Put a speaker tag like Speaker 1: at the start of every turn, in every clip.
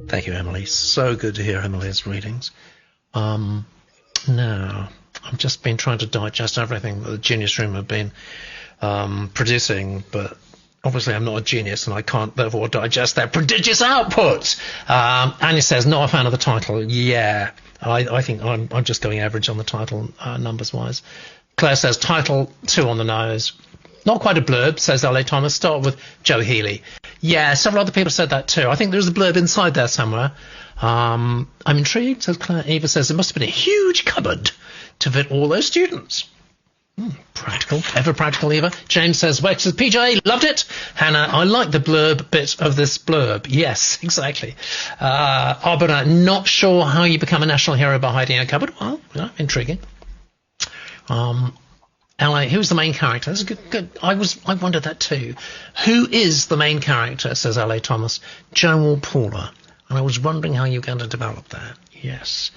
Speaker 1: Thank you, Emily. So good to hear Emily's readings. Now, I've just been trying to digest everything that the Genius Room have been producing, but obviously I'm not a genius and I can't therefore digest their prodigious output. Anya says, not a fan of the title. Yeah, I think I'm just going average on the title numbers-wise. Claire says, title 2 on the nose. Not quite a blurb, says L.A. Thomas. Start with Joe Healy. Yeah, several other people said that too. I think there's a blurb inside there somewhere. I'm intrigued, says Claire. Eva says, there must have been a huge cupboard to fit all those students. Practical, ever practical, Eva. James says, Wex says, PJ, loved it. Hannah, I like the blurb bit of this blurb. Yes, exactly. Arbiter, not sure how you become a national hero by hiding in a cupboard. Well, intriguing. LA, who's the main character? That's good. I wondered that too. Who is the main character, says LA Thomas? Joe or Paula? And I was wondering how you're going to develop that. Yes.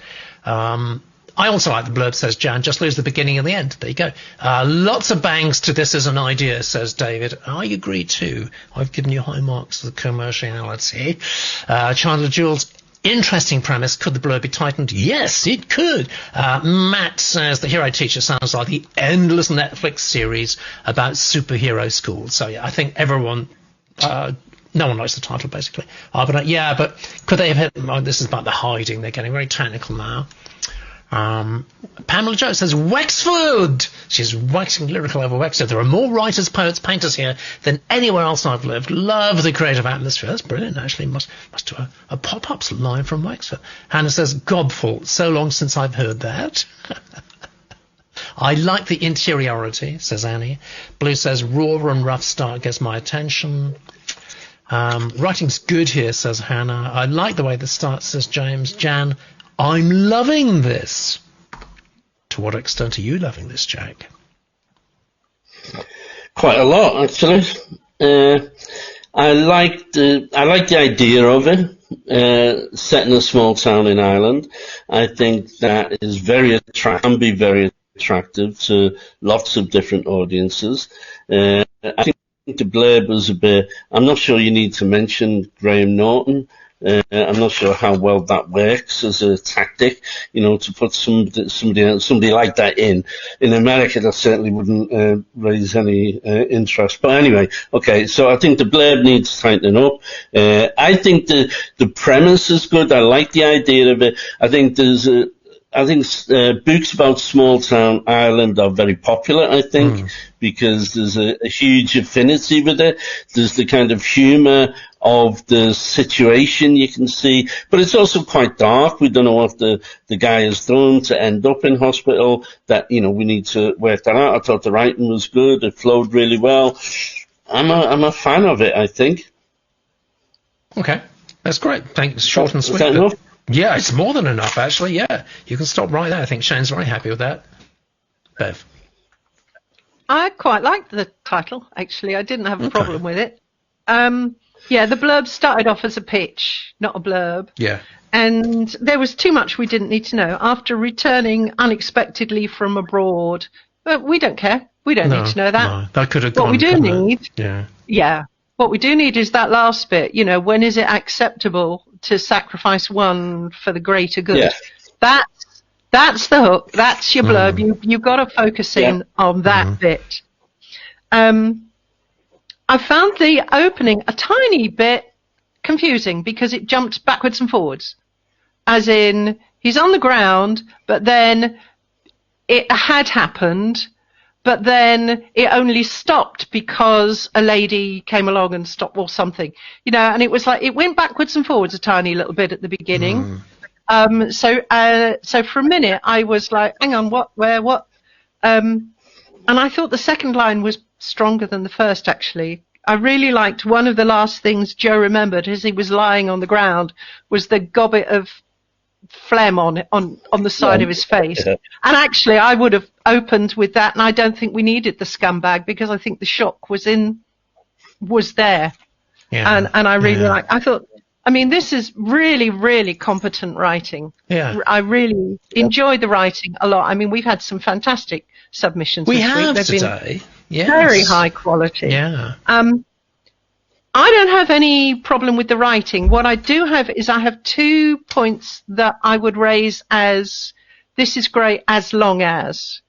Speaker 1: I also like the blurb, says Jan. Just lose the beginning and the end. There you go. Lots of bangs to this as an idea, says David. I agree too. I've given you high marks for the commerciality. Chandler Jules, interesting premise. Could the blurb be tightened? Yes, it could. Matt says the Hero Teacher sounds like the endless Netflix series about superhero schools. So yeah, I think everyone, no one likes the title basically. But could they have hit? This is about the hiding. They're getting very technical now. Pamela Joe says Wexford. She's waxing lyrical over Wexford. There are more writers, poets, painters here than anywhere else I've lived. Love the creative atmosphere. That's brilliant. Actually, must do a pop-ups live from Wexford. Hannah says Gobful. So long since I've heard that. I like the interiority, says Annie. Blue says raw and rough start gets my attention. Writing's good here, says Hannah. I like the way the start, says James. Jan, I'm loving this. To what extent are you loving this, Jack?
Speaker 2: Quite a lot, actually. I like the idea of it, set in a small town in Ireland. I think that is can be very attractive to lots of different audiences. I think the blurb was a bit. I'm not sure you need to mention Graham Norton. I'm not sure how well that works as a tactic, to put somebody like that in. In America, that certainly wouldn't raise any interest. But anyway, okay. So I think the blurb needs tightening up. I think the premise is good. I like the idea of it. I think books about small town Ireland are very popular, I think, because there's a huge affinity with it. There's the kind of humour of the situation you can see, but it's also quite dark. We don't know what the guy has done to end up in hospital. That, we need to work that out. I thought the writing was good. It flowed really well. I'm a fan of it, I think.
Speaker 1: Okay. That's great. Thanks. Short and sweet.
Speaker 2: Is that enough?
Speaker 1: Yeah, it's more than enough, actually. Yeah, you can stop right there. I think Shane's very happy with that. Bev?
Speaker 3: I quite liked the title, actually. I didn't have a problem with it. Yeah, the blurb started off as a pitch, not a blurb.
Speaker 1: Yeah.
Speaker 3: And there was too much we didn't need to know. After returning unexpectedly from abroad, but we don't care. We don't need to know that.
Speaker 1: No, that could have
Speaker 3: gone. What we do need...
Speaker 1: Yeah.
Speaker 3: What we do need is that last bit, when is it acceptable to sacrifice one for the greater good? Yeah. That's the hook. That's your blurb. You've got to focus in on that bit. I found the opening a tiny bit confusing because it jumped backwards and forwards. As in, he's on the ground, but then it had happened, but then it only stopped because a lady came along and stopped or something, and it was like it went backwards and forwards a tiny little bit at the beginning. So for a minute I was like, hang on, what, where, what? And I thought the second line was stronger than the first, actually. I really liked one of the last things Joe remembered as he was lying on the ground was the gobbet of phlegm on the side of his face. And actually I would have opened with that, and I don't think we needed the scumbag because I think the shock was there. Yeah. And I really I thought, this is really, really competent writing.
Speaker 1: Yeah.
Speaker 3: I really enjoyed the writing a lot. We've had some fantastic submissions
Speaker 1: we
Speaker 3: this
Speaker 1: have
Speaker 3: week.
Speaker 1: They've today.
Speaker 3: Been very high quality.
Speaker 1: Yeah.
Speaker 3: I don't have any problem with the writing. What I do have is I have 2 points that I would raise as this is great as long as.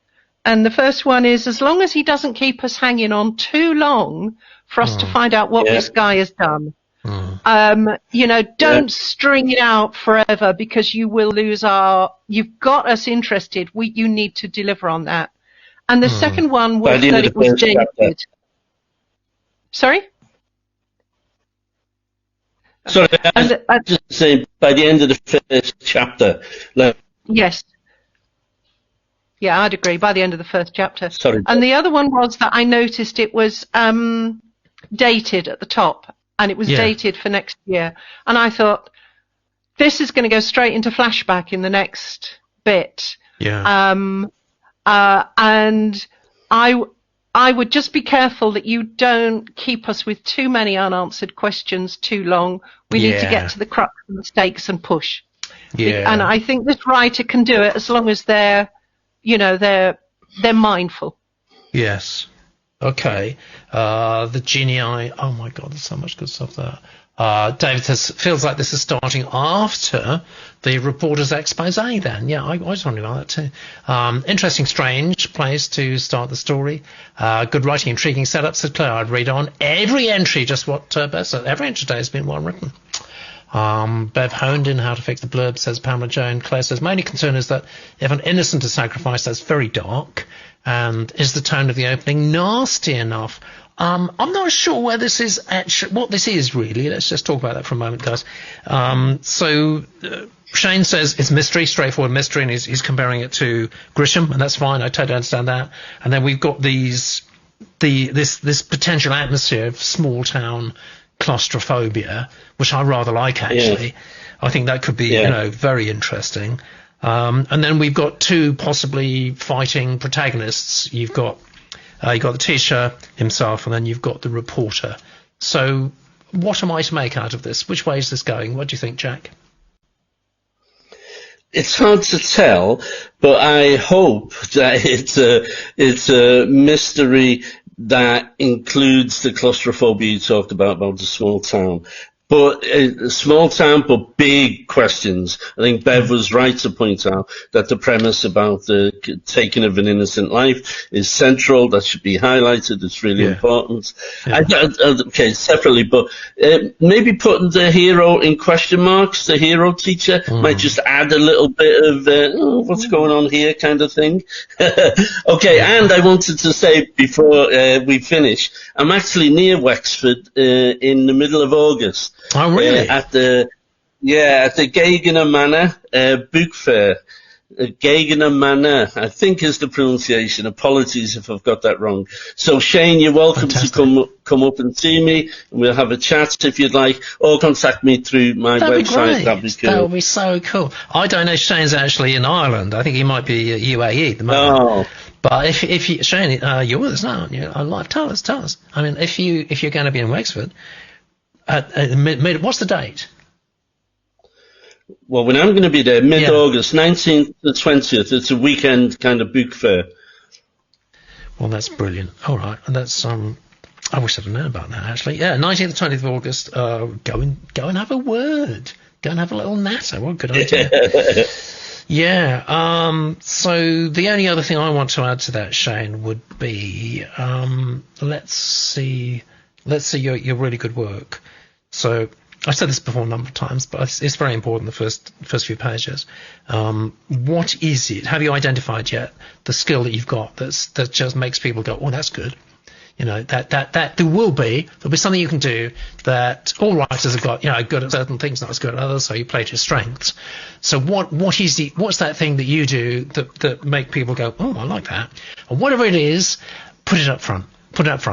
Speaker 3: And the first one is as long as he doesn't keep us hanging on too long for us to find out what this guy has done. Don't string it out forever because you will lose you've got us interested. You need to deliver on that. And the second one was that it was dated. Sorry?
Speaker 2: Sorry, I was just saying, by the end of the first chapter.
Speaker 3: Yes. Yeah, I'd agree, by the end of the first chapter.
Speaker 2: Sorry.
Speaker 3: And the other one was that I noticed it was dated at the top, and it was dated for next year. And I thought, this is going to go straight into flashback in the next bit.
Speaker 1: Yeah.
Speaker 3: And I would just be careful that you don't keep us with too many unanswered questions too long. We need to get to the crux of the stakes and push.
Speaker 1: Yeah.
Speaker 3: And I think this writer can do it as long as they're mindful.
Speaker 1: Yes. Okay. The Genii. Oh my God, there's so much good stuff there. David says, feels like this is starting after the reporter's expose then. Yeah, I was wondering about that too. Interesting, strange place to start the story. Good writing, intriguing setup, said Claire. I'd read on. Every entry, just what Bev said. Every entry today has been well written. Bev honed in how to fix the blurb, says Pamela Joan. Claire says, my only concern is that if an innocent is sacrificed, that's very dark. And is the tone of the opening nasty enough? I'm not sure where this is actually, what this is really. Let's just talk about that for a moment, guys. Shane says it's mystery, straightforward mystery, and he's comparing it to Grisham, and that's fine. I totally understand that. And then we've got this potential atmosphere of small town claustrophobia, which I rather like actually. Yeah. I think that could be very interesting. And then we've got two possibly fighting protagonists. You've got the teacher himself, and then you've got the reporter. So what am I to make out of this? Which way is this going? What do you think, Jack?
Speaker 2: It's hard to tell, but I hope that it's a mystery that includes the claustrophobia you talked about the small town. But small town, but big questions. I think Bev was right to point out that the premise about the taking of an innocent life is central. That should be highlighted. It's really important. Yeah. Okay, separately, but maybe putting the hero in question marks, the hero teacher, might just add a little bit of what's going on here kind of thing. Okay, and I wanted to say before we finish, I'm actually near Wexford in the middle of August.
Speaker 1: Oh, really?
Speaker 2: At the Gagener Manor book fair. Gagener Manor, I think is the pronunciation. Apologies if I've got that wrong. So Shane, you're welcome to come up and see me, and we'll have a chat if you'd like, or contact me through my website. That'd be cool.
Speaker 1: That would be so cool. I don't know if Shane's actually in Ireland. I think he might be at UAE at the moment. Oh. But if you, Shane, you're with us now, you're alive. Tell us. I mean, if you're going to be in Wexford. What's the date?
Speaker 2: Well, when I'm going to be there, mid-August, 19th to 20th. It's a weekend kind of book fair.
Speaker 1: Well, that's brilliant. All right, and that's I wish I'd known about that actually. Yeah, 19th to 20th of August. Go and have a word. Go and have a little natter. What a good idea. Yeah. So the only other thing I want to add to that, Shane, would be let's see your really good work. So I've said this before a number of times, but it's very important, the first few pages. What is it? Have you identified yet the skill that you've got that just makes people go, oh, that's good? You know, that there'll be something you can do that all writers have got, good at certain things, not as good at others, so you play to your strengths. So what's that thing that you do that make people go, oh, I like that? And whatever it is, put it up front.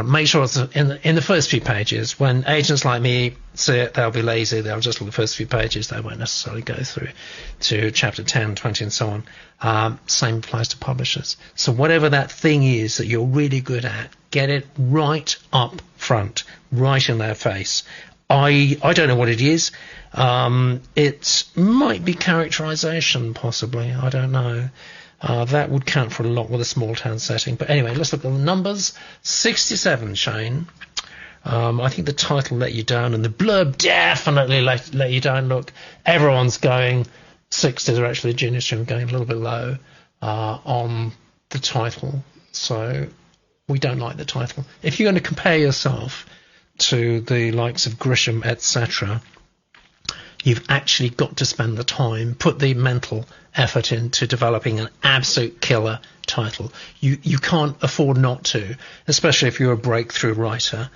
Speaker 1: Make sure it's in the first few pages. When agents like me see it, they'll be lazy. They'll just look at the first few pages. They won't necessarily go through to chapter 10, 20, and so on. Same applies to publishers. So whatever that thing is that you're really good at, get it right up front, right in their face. I don't know what it is. It might be characterization, possibly. I don't know. That would count for a lot with a small town setting. But anyway, let's look at the numbers. 67, Shane. I think the title let you down, and the blurb definitely let you down. Look, everyone's going 60s are actually the Genius Room going a little bit low on the title, so we don't like the title. If you're going to compare yourself to the likes of Grisham, etc., you've actually got to spend the time, put the mental effort into developing an absolute killer title. You can't afford not to, especially if you're a breakthrough writer.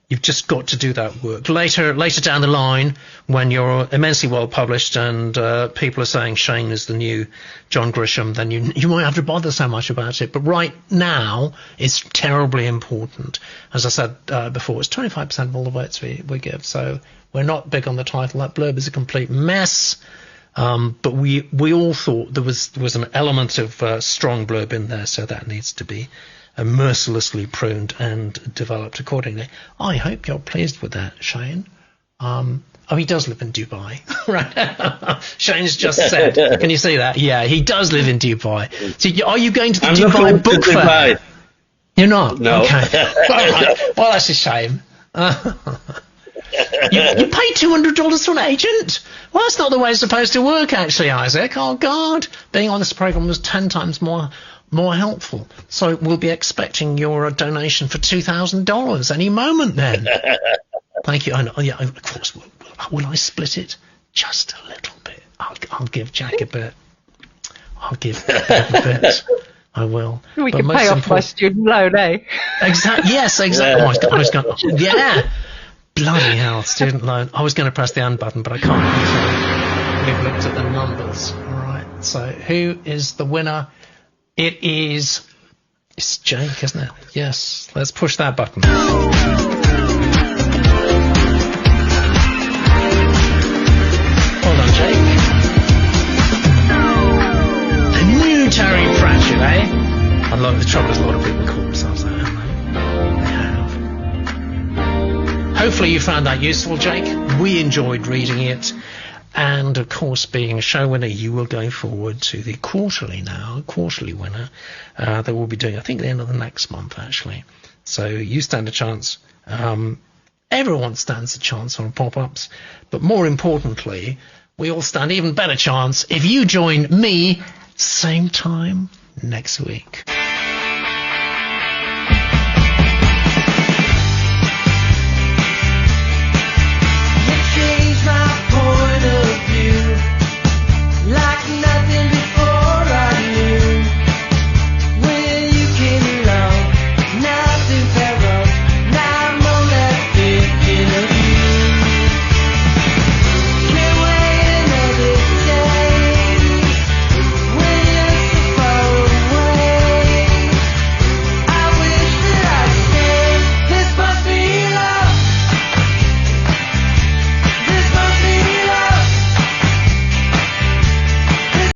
Speaker 1: You've just got to do that work. Later down the line, when you're immensely well published and people are saying Shane is the new John Grisham, then you won't have to bother so much about it. But right now, it's terribly important. As I said before, it's 25% of all the votes we give. So we're not big on the title. That blurb is a complete mess. But we all thought there was an element of strong blurb in there, so that needs to be mercilessly pruned and developed accordingly. I hope you're pleased with that, Shane. He does live in Dubai, right? Shane's just said. Can you see that? Yeah, he does live in Dubai. So are you going to the Dubai Book Fair? You're not?
Speaker 2: No.
Speaker 1: Okay. All right. Well, that's a shame. You pay $200 to an agent? Well, that's not the way it's supposed to work, actually, Isaac. Oh, God. Being on this program was 10 times more helpful. So we'll be expecting your donation for $2,000 any moment then. Thank you. I know. Yeah, of course. Will I split it? Just a little bit. I'll give Jack a bit. I'll give Bob a bit. I will.
Speaker 3: We can pay off my student loan, eh?
Speaker 1: Exactly. Yes, exactly. Oh, I was going. Yeah. Bloody hell, student loan. I was going to press the end button, but I can't. We've looked at the numbers. All right. So who is the winner? It's Jake, isn't it? Yes. Let's push that button. Hold on, Jake. The new Terry Pratchett, eh? I love the trouble is a lot of people call themselves that, haven't they? They have. Hopefully you found that useful, Jake. We enjoyed reading it. And, of course, being a show winner, you will go forward to the quarterly winner that we'll be doing, I think, at the end of the next month, actually. So you stand a chance. Everyone stands a chance on pop-ups. But more importantly, we all stand even better chance if you join me same time next week.